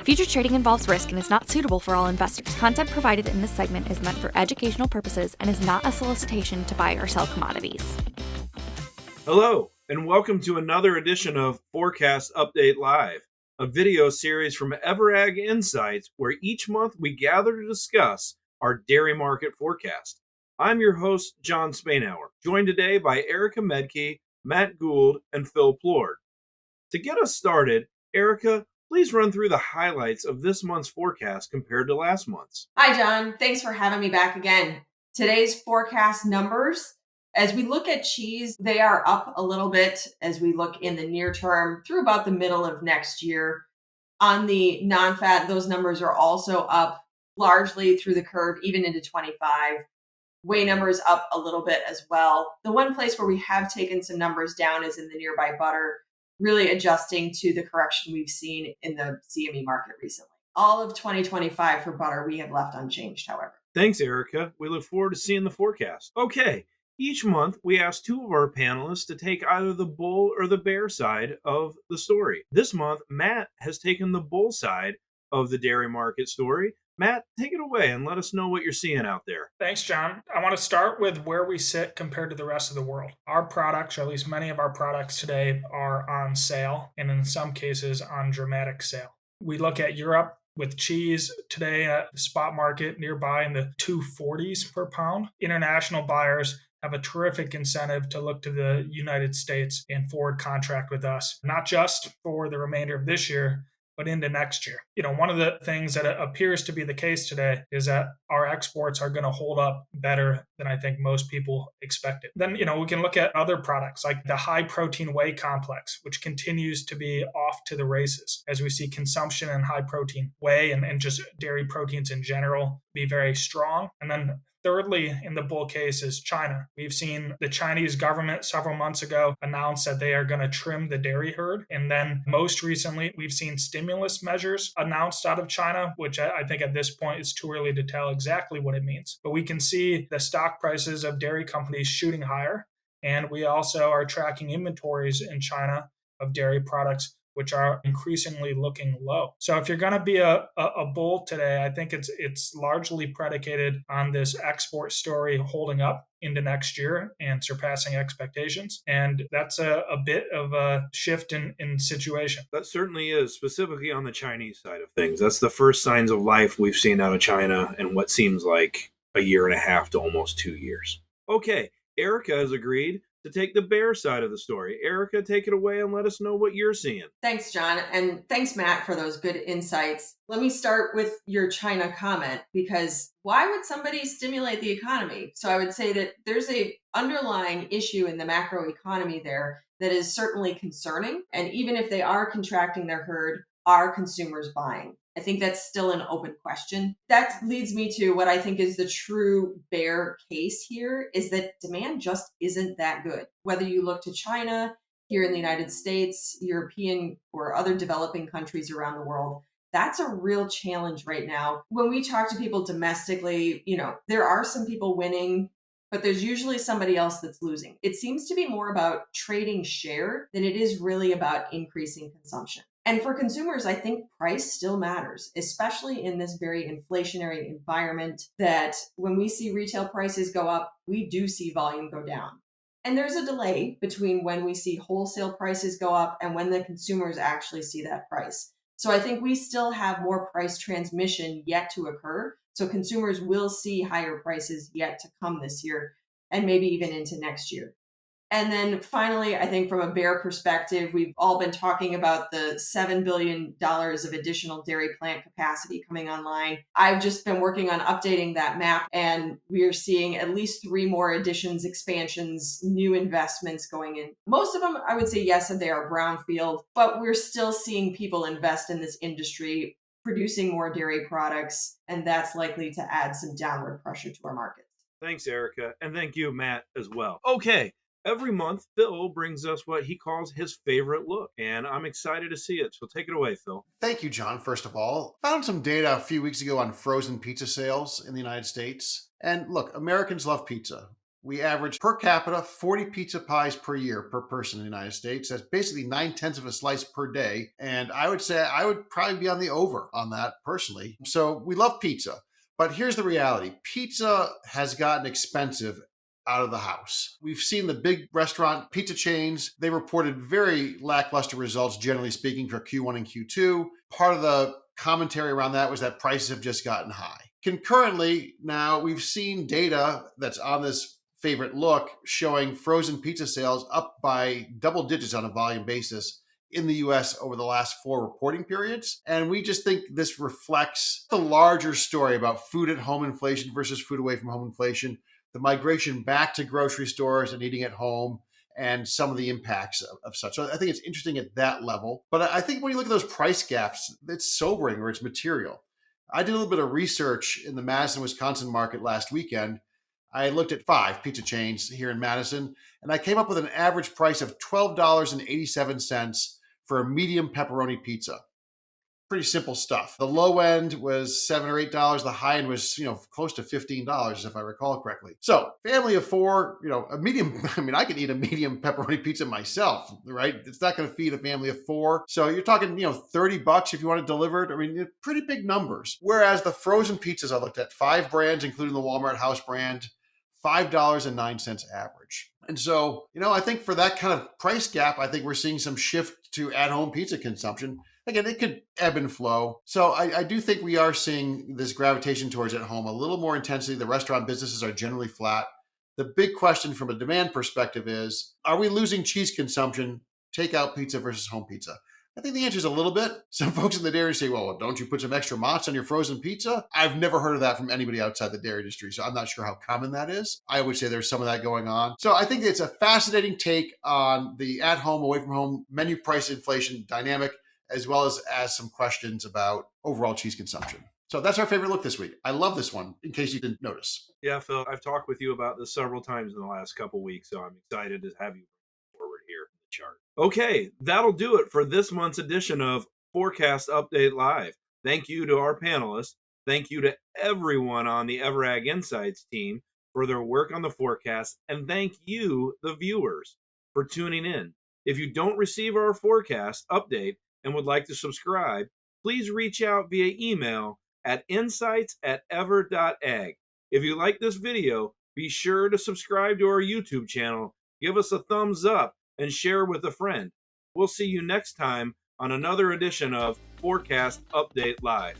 Futures trading involves risk and is not suitable for all investors. Content provided in this segment is meant for educational purposes and is not a solicitation to buy or sell commodities. Hello, and welcome to another edition of Forecast Update Live, a video series from EverAg Insights where each month we gather to discuss our dairy market forecast. I'm your host, John Spainhour, joined today by Erica Medke, Matt Gould, and Phil Plord. To get us started, Erica, please run through the highlights of this month's forecast compared to last month's. Hi, John. Thanks for having me back again. Today's forecast numbers, as we look at cheese, they are up a little bit as we look in the near term through about the middle of next year. On the non-fat, those numbers are also up largely through the curve, even into 25. Whey numbers up a little bit as well. The one place where we have taken some numbers down is in the nearby butter, really adjusting to the correction we've seen in the CME market recently. All of 2025 for butter we have left unchanged, however. Thanks, Erica. We look forward to seeing the forecast. Okay, each month we ask two of our panelists to take either the bull or the bear side of the story. This month, Matt has taken the bull side of the dairy market story. Matt, take it away and let us know what you're seeing out there. Thanks, John. I want to start with where we sit compared to the rest of the world. Our products, or at least many of our products today, are on sale, and in some cases on dramatic sale. We look at Europe with cheese today at the spot market nearby in the 240s per pound. International buyers have a terrific incentive to look to the United States and forward contract with us, not just for the remainder of this year, but into next year. One of the things that appears to be the case today is that our exports are going to hold up better than I think most people expected. Then, we can look at other products like the high protein whey complex, which continues to be off to the races as we see consumption in high protein whey and just dairy proteins in general be very strong. And then thirdly, in the bull case is China. We've seen the Chinese government several months ago announce that they are going to trim the dairy herd. And then most recently, we've seen stimulus measures announced out of China, which I think at this point it's too early to tell exactly what it means. But we can see the stock prices of dairy companies shooting higher. And we also are tracking inventories in China of dairy products, which are increasingly looking low. So if you're going to be a bull today, I think it's largely predicated on this export story holding up into next year and surpassing expectations. And that's a bit of a shift in situation. That certainly is, specifically on the Chinese side of things. That's the first signs of life we've seen out of China in what seems like a year and a half to almost 2 years. Okay, Erica has agreed to take the bear side of the story. Erica, take it away and let us know what you're seeing. Thanks, John. And thanks, Matt, for those good insights. Let me start with your China comment, because why would somebody stimulate the economy? So I would say that there's a underlying issue in the macro economy there that is certainly concerning. And even if they are contracting their herd, are consumers buying? I think that's still an open question. That leads me to what I think is the true bear case here, is that demand just isn't that good. Whether you look to China, here in the United States, European or other developing countries around the world, that's a real challenge right now. When we talk to people domestically, there are some people winning, but there's usually somebody else that's losing. It seems to be more about trading share than it is really about increasing consumption. And for consumers, I think price still matters, especially in this very inflationary environment, that when we see retail prices go up, we do see volume go down. And there's a delay between when we see wholesale prices go up and when the consumers actually see that price. So I think we still have more price transmission yet to occur. So consumers will see higher prices yet to come this year and maybe even into next year. And then finally, I think from a bear perspective, we've all been talking about the $7 billion of additional dairy plant capacity coming online. I've just been working on updating that map, and we are seeing at least 3 more additions, expansions, new investments going in. Most of them, I would say, yes, they are brownfield, but we're still seeing people invest in this industry, producing more dairy products, and that's likely to add some downward pressure to our markets. Thanks, Erica. And thank you, Matt, as well. Okay. Every month, Phil brings us what he calls his favorite look, and I'm excited to see it. So take it away, Phil. Thank you, John, first of all. Found some data a few weeks ago on frozen pizza sales in the United States. And look, Americans love pizza. We average per capita 40 pizza pies per year per person in the United States. That's basically 9/10 of a slice per day. And I would say I would probably be on the over on that personally. So we love pizza. But here's the reality: pizza has gotten expensive out of the house. We've seen the big restaurant pizza chains. They reported very lackluster results, generally speaking, for Q1 and Q2. Part of the commentary around that was that prices have just gotten high. Concurrently, now we've seen data that's on this favorite look showing frozen pizza sales up by double digits on a volume basis in the US over the last 4 reporting periods. And we just think this reflects the larger story about food at home inflation versus food away from home inflation, the migration back to grocery stores and eating at home, and some of the impacts of such. So I think it's interesting at that level. But I think when you look at those price gaps, it's sobering or it's material. I did a little bit of research in the Madison, Wisconsin market last weekend. I looked at 5 pizza chains here in Madison, and I came up with an average price of $12.87 for a medium pepperoni pizza. Pretty simple stuff. The low end was $7 or $8. The high end was, close to $15, if I recall correctly. So, family of 4, a medium. I mean, I could eat a medium pepperoni pizza myself, right? It's not going to feed a family of 4. So you're talking, $30 if you want it delivered. I mean, pretty big numbers. Whereas the frozen pizzas I looked at, 5 brands, including the Walmart house brand, $5.09 average. And so, I think for that kind of price gap, I think we're seeing some shift to at-home pizza consumption. Again, it could ebb and flow. So I do think we are seeing this gravitation towards at home a little more intensity. The restaurant businesses are generally flat. The big question from a demand perspective is, are we losing cheese consumption, takeout pizza versus home pizza? I think the answer is a little bit. Some folks in the dairy say, well, don't you put some extra mozz on your frozen pizza? I've never heard of that from anybody outside the dairy industry, so I'm not sure how common that is. I would say there's some of that going on. So I think it's a fascinating take on the at-home, away-from-home menu price inflation dynamic, as well as some questions about overall cheese consumption. So that's our favorite look this week. I love this one, in case you didn't notice. Yeah, Phil, I've talked with you about this several times in the last couple weeks, so I'm excited to have you forward here in the chart. Okay, that'll do it for this month's edition of Forecast Update Live. Thank you to our panelists. Thank you to everyone on the EverAg Insights team for their work on the forecast. And thank you, the viewers, for tuning in. If you don't receive our forecast update and would like to subscribe, please reach out via email at insights@ever.ag. If you like this video, be sure to subscribe to our YouTube channel, give us a thumbs up, and share with a friend. We'll see you next time on another edition of Forecast Update Live.